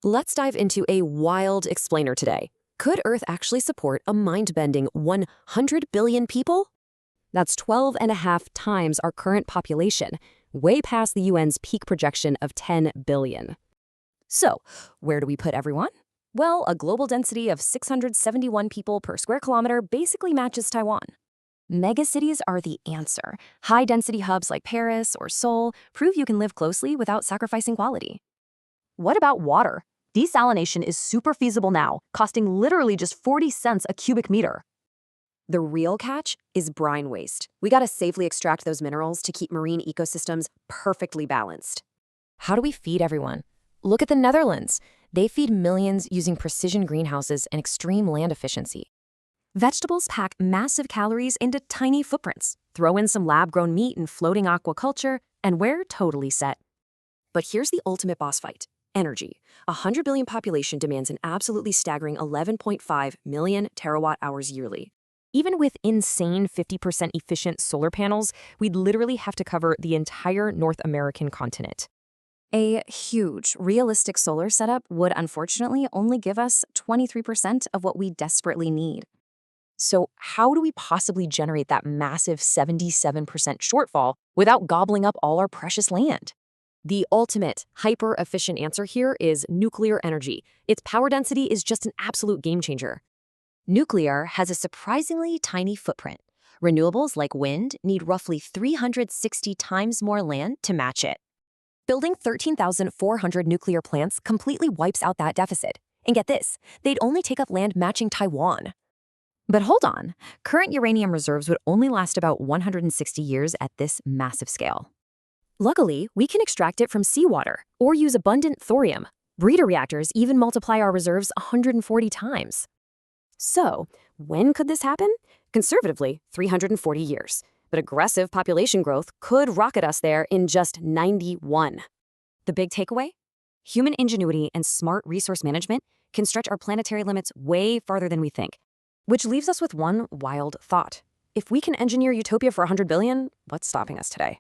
Let's dive into a wild explainer today. Could Earth actually support a mind-bending 100 billion people? That's 12 and a half times our current population, way past the UN's peak projection of 10 billion. So, where do we put everyone? Well, a global density of 671 people per square kilometer basically matches Taiwan. Megacities are the answer. High-density hubs like Paris or Seoul prove you can live closely without sacrificing quality. What about water? Desalination is super feasible now, costing literally just 40 cents a cubic meter. The real catch is brine waste. We gotta safely extract those minerals to keep marine ecosystems perfectly balanced. How do we feed everyone? Look at the Netherlands. They feed millions using precision greenhouses and extreme land efficiency. Vegetables pack massive calories into tiny footprints. Throw in some lab-grown meat and floating aquaculture, and we're totally set. But here's the ultimate boss fight. Energy. A 100 billion population demands an absolutely staggering 11.5 million terawatt-hours yearly. Even with insane 50% efficient solar panels, we'd literally have to cover the entire North American continent. A huge, realistic solar setup would unfortunately only give us 23% of what we desperately need. So how do we possibly generate that massive 77% shortfall without gobbling up all our precious land? The ultimate, hyper-efficient answer here is nuclear energy. Its power density is just an absolute game changer. Nuclear has a surprisingly tiny footprint. Renewables like wind need roughly 360 times more land to match it. Building 13,400 nuclear plants completely wipes out that deficit. And get this, they'd only take up land matching Taiwan. But hold on, current uranium reserves would only last about 160 years at this massive scale. Luckily, we can extract it from seawater or use abundant thorium. Breeder reactors even multiply our reserves 140 times. So, when could this happen? Conservatively, 340 years. But aggressive population growth could rocket us there in just 91. The big takeaway? Human ingenuity and smart resource management can stretch our planetary limits way farther than we think. Which leaves us with one wild thought. If we can engineer utopia for 100 billion, what's stopping us today?